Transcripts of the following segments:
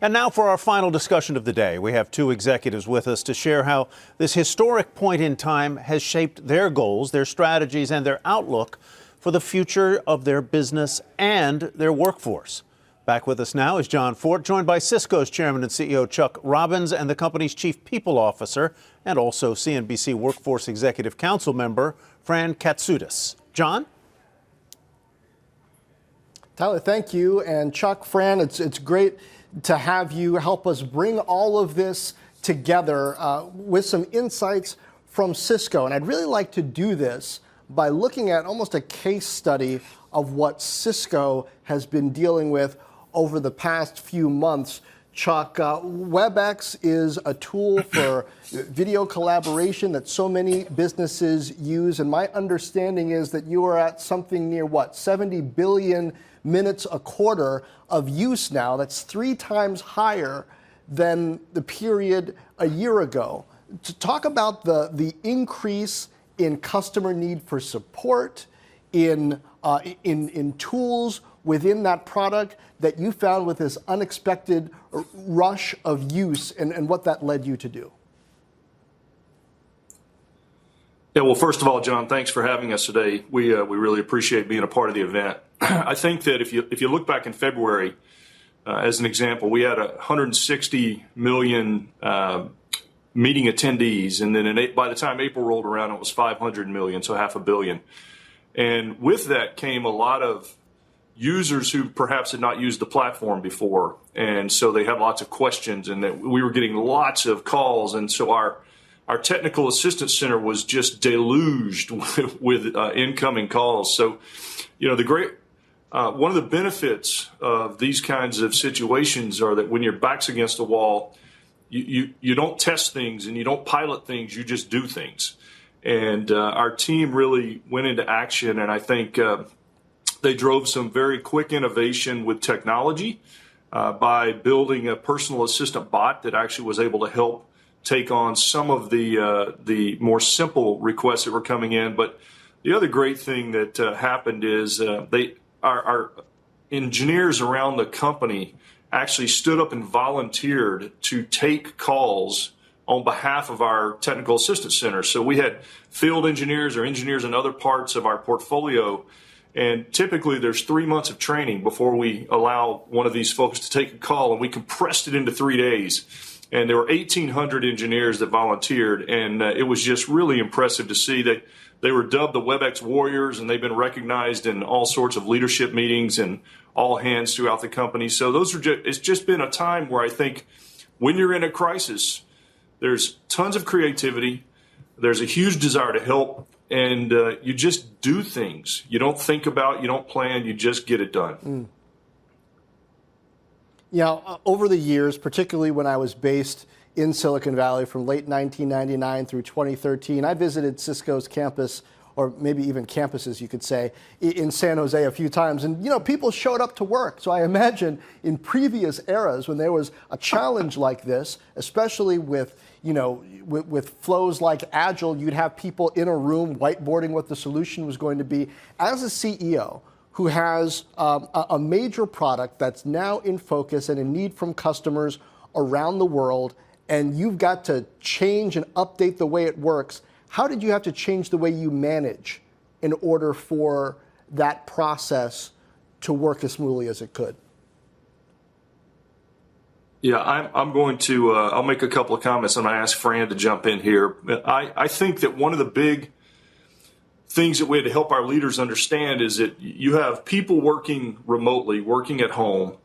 And now for our final discussion of the day. We have two executives with us to share how this historic point in time has shaped their goals, their strategies, and their outlook for the future of their business and their workforce. Back with us now is John Fort, joined by Cisco's Chairman and CEO Chuck Robbins and the company's Chief People Officer and also CNBC Workforce Executive Council member Fran Katsoudas. John? Tyler, thank you. And Chuck, Fran, it's great to have you help us bring all of this together with some insights from Cisco. And I'd really like to do this by looking at almost a case study of what Cisco has been dealing with over the past few months. Chuck, WebEx is a tool for video collaboration that so many businesses use. And my understanding is that you are at something near, 70 billion minutes a quarter of use now. That's 3 times higher than the period a year ago. To talk about the increase in customer need for support, in tools within that product that you found with this unexpected rush of use and what that led you to do. Yeah, well, first of all, John, thanks for having us today. We really appreciate being a part of the event. I think that if you look back in February, as an example, we had 160 million meeting attendees, and then by the time April rolled around, it was 500 million, so 500 million. And with that came a lot of users who perhaps had not used the platform before, and so they had lots of questions, and that we were getting lots of calls, and so our technical assistance center was just deluged with incoming calls. So, one of the benefits of these kinds of situations are that when your back's against the wall, you don't test things and you don't pilot things, you just do things. And our team really went into action, and I think they drove some very quick innovation with technology by building a personal assistant bot that actually was able to help take on some of the more simple requests that were coming in. But the other great thing that happened is our engineers around the company actually stood up and volunteered to take calls on behalf of our technical assistance center. So we had field engineers or engineers in other parts of our portfolio, and typically there's 3 months of training before we allow one of these folks to take a call, and we compressed it into 3 days. And there were 1,800 engineers that volunteered, and it was just really impressive to see that they were dubbed the WebEx Warriors, and they've been recognized in all sorts of leadership meetings and all hands throughout the company. So it's just been a time where I think when you're in a crisis, there's tons of creativity, there's a huge desire to help, and you just do things. You don't think about, you don't plan, you just get it done. Over the years, particularly when I was based in Silicon Valley from late 1999 through 2013, I visited Cisco's campus, or maybe even campuses, you could say, in San Jose a few times. And, people showed up to work. So I imagine in previous eras when there was a challenge like this, especially with flows like Agile, you'd have people in a room whiteboarding what the solution was going to be. As a CEO who has a major product that's now in focus and in need from customers around the world, and you've got to change and update the way it works, how did you have to change the way you manage in order for that process to work as smoothly as it could? Yeah, I'm going to, I'll make a couple of comments and I ask Fran to jump in here. I think that one of the big things that we had to help our leaders understand is that you have people working remotely, working at home,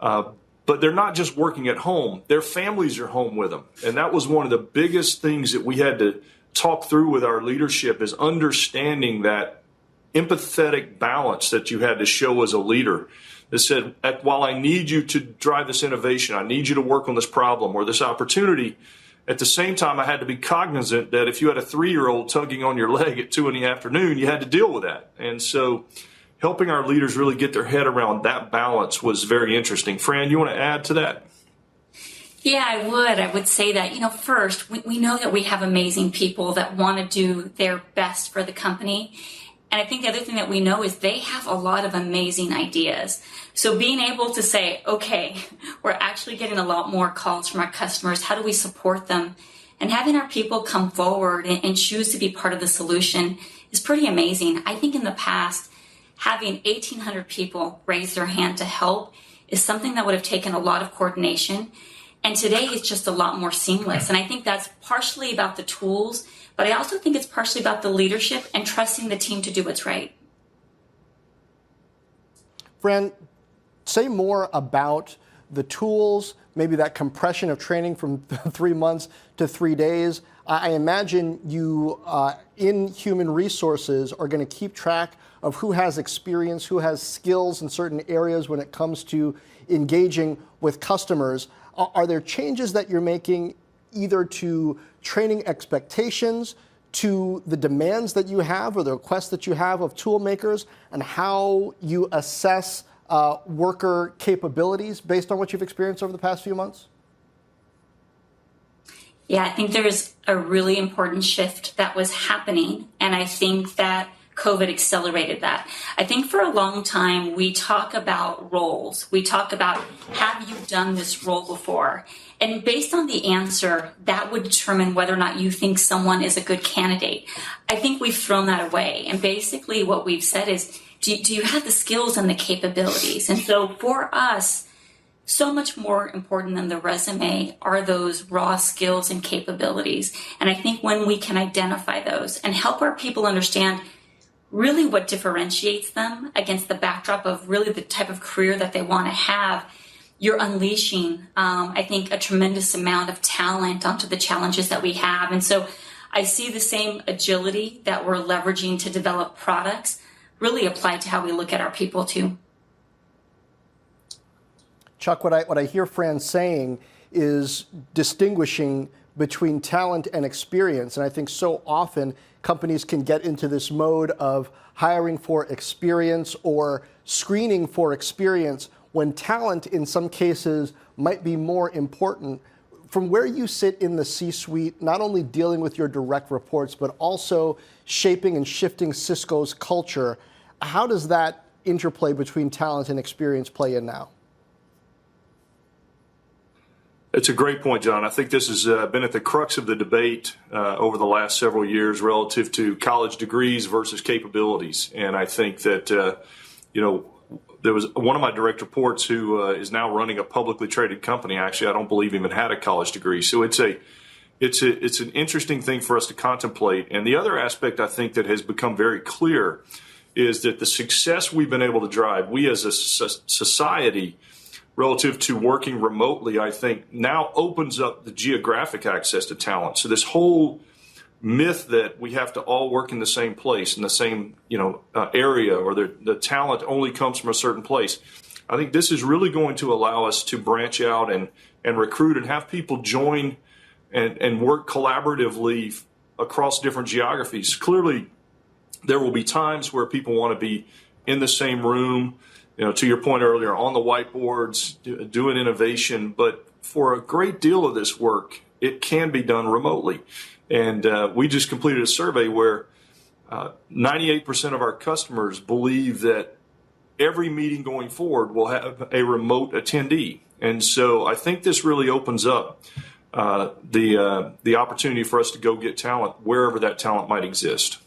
but they're not just working at home, their families are home with them. And that was one of the biggest things that we had to talk through with our leadership, is understanding that empathetic balance that you had to show as a leader. That said, while I need you to drive this innovation, I need you to work on this problem or this opportunity, at the same time, I had to be cognizant that if you had a 3-year-old tugging on your leg at 2 PM, you had to deal with that. And so helping our leaders really get their head around that balance was very interesting. Fran, you want to add to that? Yeah, I would. I would say that, first, we know that we have amazing people that want to do their best for the company. And I think the other thing that we know is they have a lot of amazing ideas. So being able to say, okay, we're actually getting a lot more calls from our customers. How do we support them? And having our people come forward and choose to be part of the solution is pretty amazing. I think in the past, having 1,800 people raise their hand to help is something that would have taken a lot of coordination. And today it's just a lot more seamless. And I think that's partially about the tools, but I also think it's partially about the leadership and trusting the team to do what's right. Fran, say more about the tools, maybe that compression of training from 3 months to 3 days. I imagine you in human resources are going to keep track of who has experience, who has skills in certain areas when it comes to engaging with customers. Are there changes that you're making either to training expectations, to the demands that you have or the requests that you have of tool makers, and how you assess worker capabilities based on what you've experienced over the past few months? Yeah, I think there's a really important shift that was happening, and I think that COVID accelerated that. I think for a long time, we talk about roles. We talk about, have you done this role before? And based on the answer, that would determine whether or not you think someone is a good candidate. I think we've thrown that away. And basically what we've said is, do you have the skills and the capabilities? And so for us, so much more important than the resume are those raw skills and capabilities. And I think when we can identify those and help our people understand really what differentiates them against the backdrop of really the type of career that they want to have, you're unleashing, I think, a tremendous amount of talent onto the challenges that we have. And so I see the same agility that we're leveraging to develop products really applied to how we look at our people too. Chuck, what I hear Fran saying is distinguishing between talent and experience. And I think so often companies can get into this mode of hiring for experience or screening for experience when talent in some cases might be more important. From where you sit in the C-suite, not only dealing with your direct reports, but also shaping and shifting Cisco's culture, how does that interplay between talent and experience play in now? It's a great point, John. I think this has been at the crux of the debate over the last several years relative to college degrees versus capabilities. And I think that, there was one of my direct reports who is now running a publicly traded company. Actually, I don't believe even had a college degree. So it's an interesting thing for us to contemplate. And the other aspect I think that has become very clear is that the success we've been able to drive, we as a society, relative to working remotely, I think now opens up the geographic access to talent. So this whole myth that we have to all work in the same place, in the same area, or the talent only comes from a certain place. I think this is really going to allow us to branch out and recruit and have people join and work collaboratively across different geographies. Clearly, there will be times where people want to be in the same room, to your point earlier, on the whiteboards, doing innovation. But for a great deal of this work, it can be done remotely. And we just completed a survey where 98% of our customers believe that every meeting going forward will have a remote attendee. And so I think this really opens up the opportunity for us to go get talent wherever that talent might exist.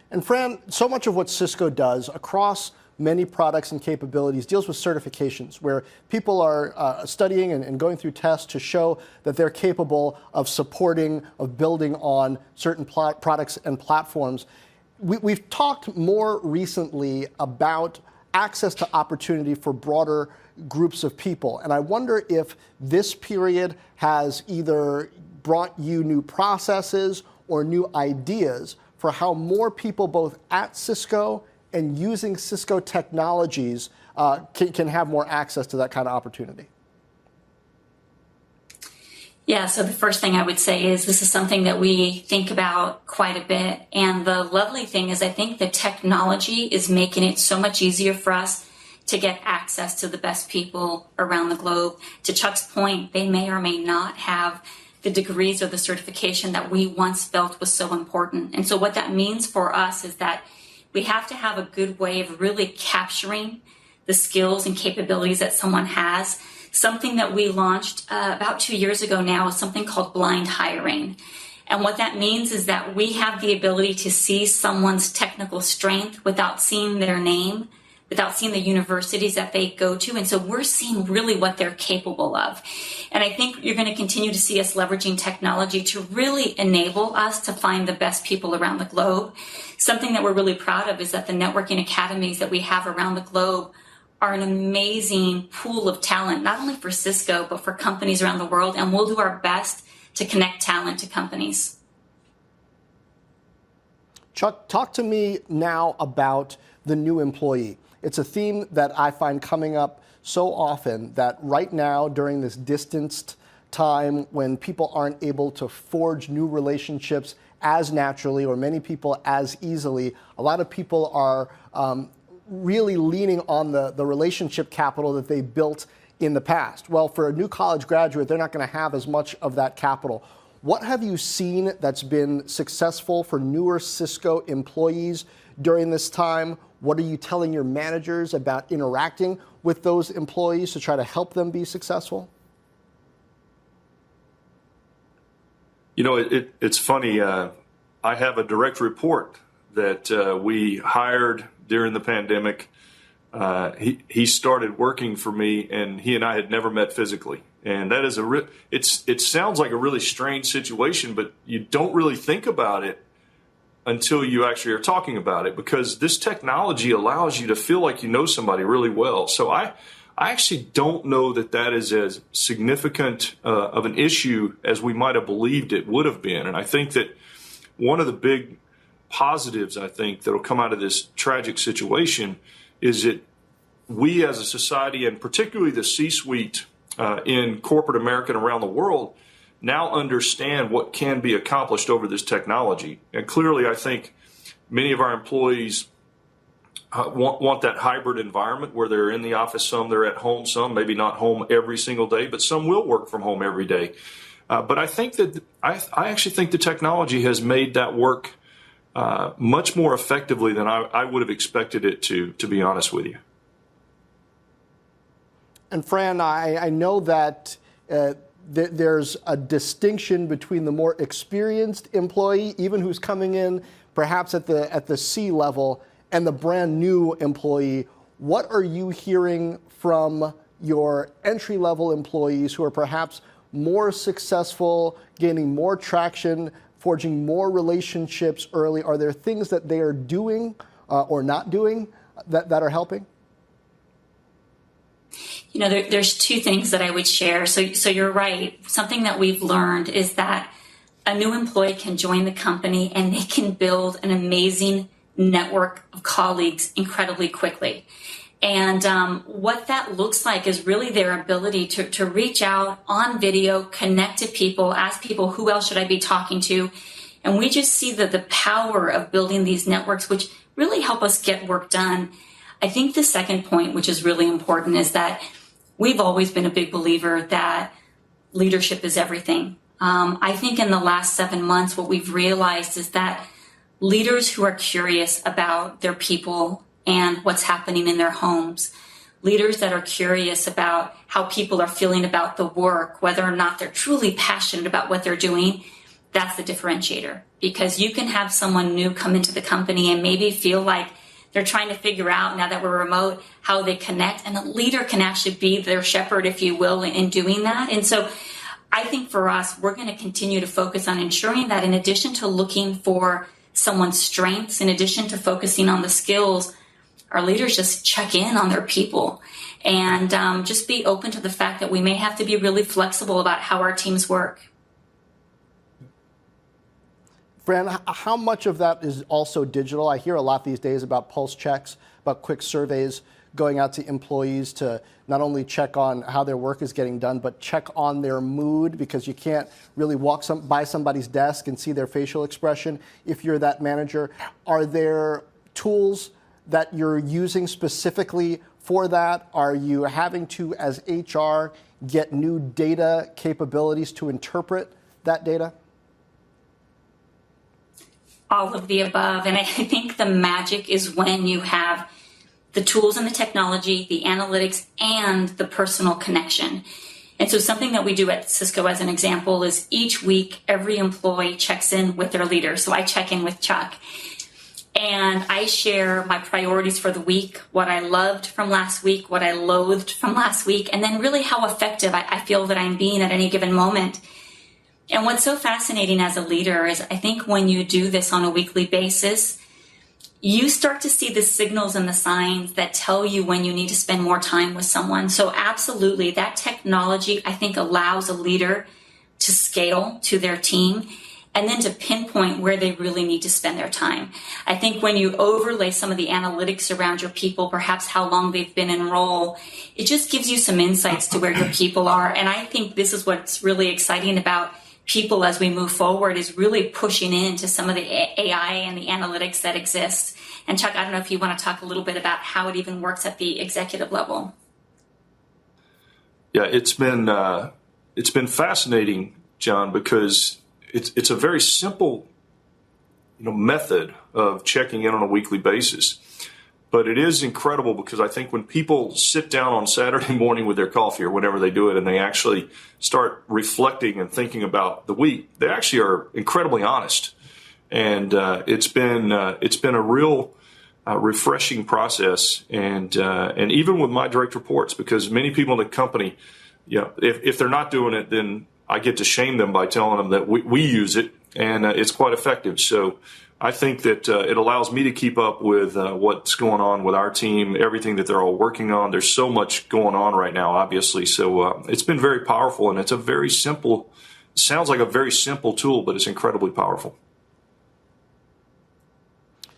And Fran, so much of what Cisco does across many products and capabilities deals with certifications, where people are studying and going through tests to show that they're capable of supporting, of building on certain products and platforms. We've talked more recently about access to opportunity for broader groups of people. And I wonder if this period has either brought you new processes or new ideas for how more people both at Cisco and using Cisco technologies can have more access to that kind of opportunity. Yeah, so the first thing I would say is this is something that we think about quite a bit. And the lovely thing is I think the technology is making it so much easier for us to get access to the best people around the globe. To Chuck's point, they may or may not have the degrees or the certification that we once felt was so important. And so what that means for us is that we have to have a good way of really capturing the skills and capabilities that someone has. Something that we launched about 2 years ago now is something called blind hiring. And what that means is that we have the ability to see someone's technical strength without seeing their name, without seeing the universities that they go to. And so we're seeing really what they're capable of. And I think you're going to continue to see us leveraging technology to really enable us to find the best people around the globe. Something that we're really proud of is that the networking academies that we have around the globe are an amazing pool of talent, not only for Cisco, but for companies around the world. And we'll do our best to connect talent to companies. Chuck, talk to me now about the new employee. It's a theme that I find coming up so often, that right now, during this distanced time when people aren't able to forge new relationships as naturally, or many people as easily, a lot of people are really leaning on the relationship capital that they built in the past. Well, for a new college graduate, they're not going to have as much of that capital. What have you seen that's been successful for newer Cisco employees during this time? What are you telling your managers about interacting with those employees to try to help them be successful? You know, it's funny. I have a direct report that we hired during the pandemic. He started working for me, and he and I had never met physically. And that is it sounds like a really strange situation, but you don't really think about it until you actually are talking about it, because this technology allows you to feel like you know somebody really well. So I actually don't know that is as significant of an issue as we might have believed it would have been. And I think that one of the big positives, I think, that'll come out of this tragic situation is that we as a society, and particularly the C-suite in corporate America and around the world, now understand what can be accomplished over this technology. And clearly, I think many of our employees want that hybrid environment where they're in the office some, they're at home some, maybe not home every single day, but some will work from home every day. But I think that I actually think the technology has made that work much more effectively than I would have expected it to be honest with you. And Fran, I know that there's a distinction between the more experienced employee, even who's coming in perhaps at the C level, and the brand new employee. What are you hearing from your entry-level employees who are perhaps more successful, gaining more traction, forging more relationships early? Are there things that they are doing or not doing that are helping? You know, there's two things that I would share. So you're right. Something that we've learned is that a new employee can join the company and they can build an amazing network of colleagues incredibly quickly. And what that looks like is really their ability to reach out on video, connect to people, ask people, who else should I be talking to? And we just see the power of building these networks, which really help us get work done. I think the second point, which is really important, is that we've always been a big believer that leadership is everything. I think in the last 7 months, what we've realized is that leaders who are curious about their people and what's happening in their homes, leaders that are curious about how people are feeling about the work, whether or not they're truly passionate about what they're doing, that's the differentiator. Because you can have someone new come into the company and maybe feel like they're trying to figure out, now that we're remote, how they connect. And a leader can actually be their shepherd, if you will, in doing that. And so I think for us, we're going to continue to focus on ensuring that in addition to looking for someone's strengths, in addition to focusing on the skills, our leaders just check in on their people and just be open to the fact that we may have to be really flexible about how our teams work. Fran, how much of that is also digital? I hear a lot these days about pulse checks, about quick surveys going out to employees to not only check on how their work is getting done, but check on their mood, because you can't really walk by somebody's desk and see their facial expression if you're that manager. Are there tools that you're using specifically for that? Are you having to, as HR, get new data capabilities to interpret that data? All of the above. And I think the magic is when you have the tools and the technology, the analytics, and the personal connection. And so something that we do at Cisco as an example is each week, every employee checks in with their leader. So I check in with Chuck and I share my priorities for the week, what I loved from last week, what I loathed from last week, and then really how effective I feel that I'm being at any given moment. And what's so fascinating as a leader is I think when you do this on a weekly basis, you start to see the signals and the signs that tell you when you need to spend more time with someone. So absolutely, that technology, I think, allows a leader to scale to their team and then to pinpoint where they really need to spend their time. I think when you overlay some of the analytics around your people, perhaps how long they've been in role, it just gives you some insights to where your people are. And I think this is what's really exciting about people as we move forward, is really pushing into some of the AI and the analytics that exist. And Chuck, I don't know if you want to talk a little bit about how it even works at the executive level. Yeah, it's been fascinating, John, because it's a very simple, method of checking in on a weekly basis. But it is incredible because I think when people sit down on Saturday morning with their coffee or whenever they do it and they actually start reflecting and thinking about the week, they actually are incredibly honest. And it's been a real refreshing process. And even with my direct reports, because many people in the company, if they're not doing it, then I get to shame them by telling them that we use it and it's quite effective. So I think that it allows me to keep up with what's going on with our team, everything that they're all working on. There's so much going on right now, obviously. So it's been very powerful, and it's a very simple, sounds like a very simple tool, but it's incredibly powerful.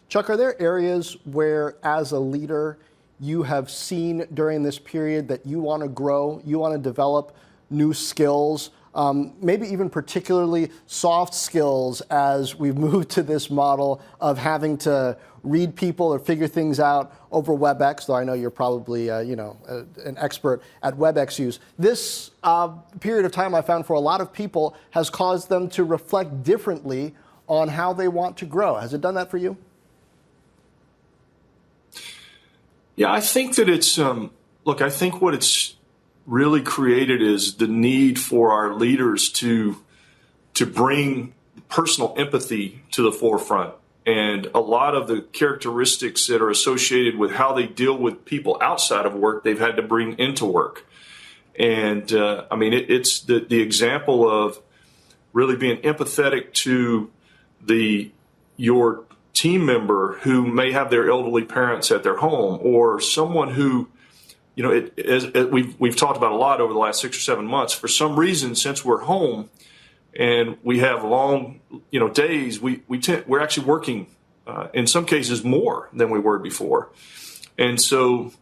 Chuck, are there areas where, as a leader, you have seen during this period that you want to grow, you want to develop new skills? Maybe even particularly soft skills as we've moved to this model of having to read people or figure things out over WebEx, though I know you're probably an expert at WebEx use. This period of time I found for a lot of people has caused them to reflect differently on how they want to grow. Has it done that for you? Yeah, I think that it's, I think what it's really created is the need for our leaders to bring personal empathy to the forefront. And a lot of the characteristics that are associated with how they deal with people outside of work, they've had to bring into work. And it's the example of really being empathetic to your team member who may have their elderly parents at their home, or someone who, we've talked about a lot over the last 6 or 7 months. For some reason, since we're home and we have long, days, we're actually working in some cases more than we were before. And so,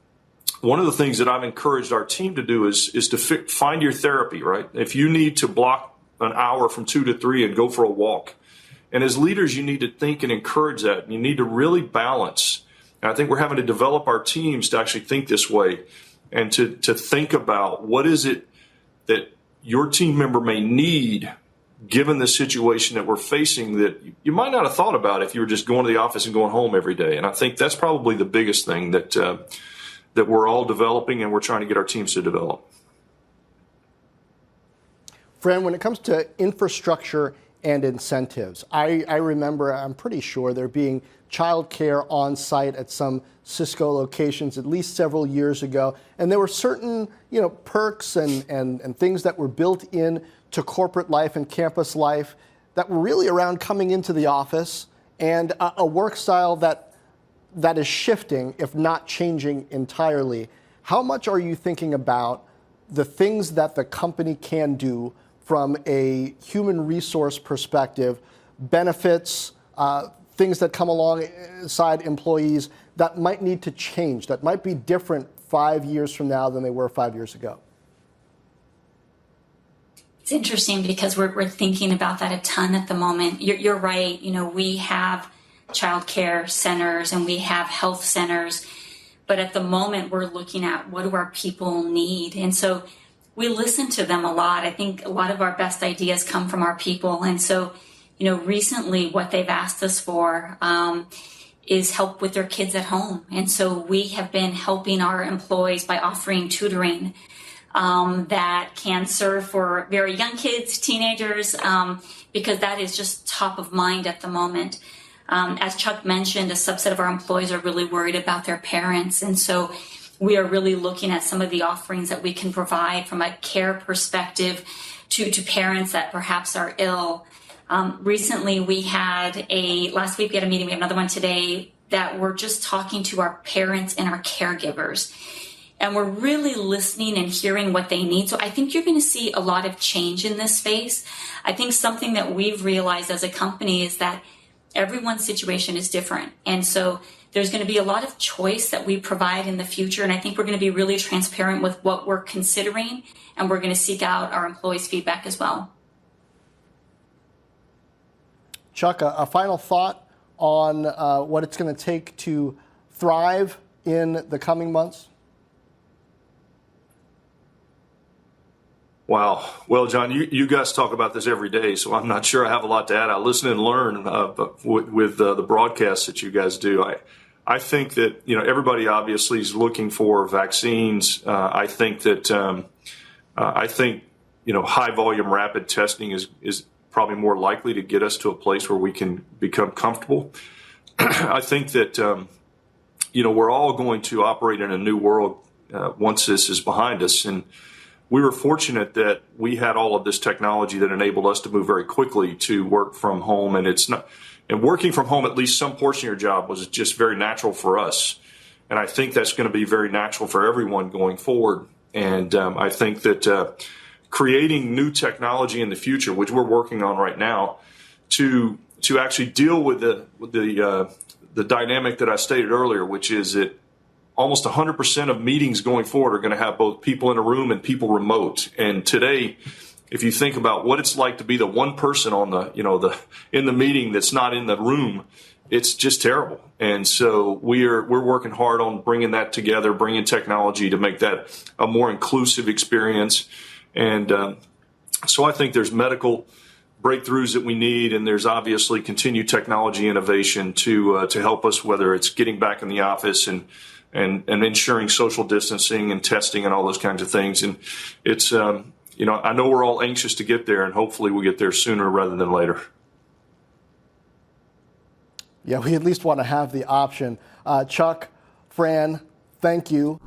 one of the things that I've encouraged our team to do is to find your therapy. Right? If you need to block an hour from 2 to 3 and go for a walk, and as leaders, you need to think and encourage that. You need to really balance. And I think we're having to develop our teams to actually think this way, and to think about what is it that your team member may need given the situation that we're facing that you might not have thought about if you were just going to the office and going home every day. And I think that's probably the biggest thing that we're all developing and we're trying to get our teams to develop. Fran, when it comes to infrastructure and incentives, I remember, I'm pretty sure, there being childcare on site at some Cisco locations at least several years ago, and there were certain perks and things that were built in to corporate life and campus life that were really around coming into the office, and a work style that is shifting, if not changing entirely. How much are you thinking about the things that the company can do from a human resource perspective, benefits, things that come alongside employees that might need to change, that might be different 5 years from now than they were 5 years ago? It's interesting because we're thinking about that a ton at the moment. You're right. We have childcare centers and we have health centers, but at the moment we're looking at what do our people need. And so we listen to them a lot. I think a lot of our best ideas come from our people. And so, recently what they've asked us for is help with their kids at home. And so we have been helping our employees by offering tutoring that can serve for very young kids, teenagers, because that is just top of mind at the moment. As Chuck mentioned, a subset of our employees are really worried about their parents. And so we are really looking at some of the offerings that we can provide from a care perspective to parents that perhaps are ill. Recently, last week we had a meeting, we have another one today, that we're just talking to our parents and our caregivers. And we're really listening and hearing what they need. So I think you're going to see a lot of change in this space. I think something that we've realized as a company is that everyone's situation is different. And so there's going to be a lot of choice that we provide in the future. And I think we're going to be really transparent with what we're considering. And we're going to seek out our employees' feedback as well. Chuck, a final thought on what it's going to take to thrive in the coming months? Wow. Well, John, you guys talk about this every day, so I'm not sure I have a lot to add. I listen and learn with the broadcasts that you guys do. I think that everybody obviously is looking for vaccines. I think that high volume rapid testing is probably more likely to get us to a place where we can become comfortable. I think that we're all going to operate in a new world once this is behind us, and we were fortunate that we had all of this technology that enabled us to move very quickly to work from home. And working from home, at least some portion of your job, was just very natural for us. And I think that's going to be very natural for everyone going forward. And I think that creating new technology in the future, which we're working on right now, to actually deal with the dynamic that I stated earlier, which is that almost 100% of meetings going forward are going to have both people in a room and people remote. And today, if you think about what it's like to be the one person on in the meeting that's not in the room, it's just terrible. And so we're working hard on bringing that together, bringing technology to make that a more inclusive experience. And so I think there's medical breakthroughs that we need, and there's obviously continued technology innovation to help us, whether it's getting back in the office and ensuring social distancing and testing and all those kinds of things. And it's, I know we're all anxious to get there, and hopefully we'll get there sooner rather than later. Yeah, we at least want to have the option. Chuck, Fran, thank you.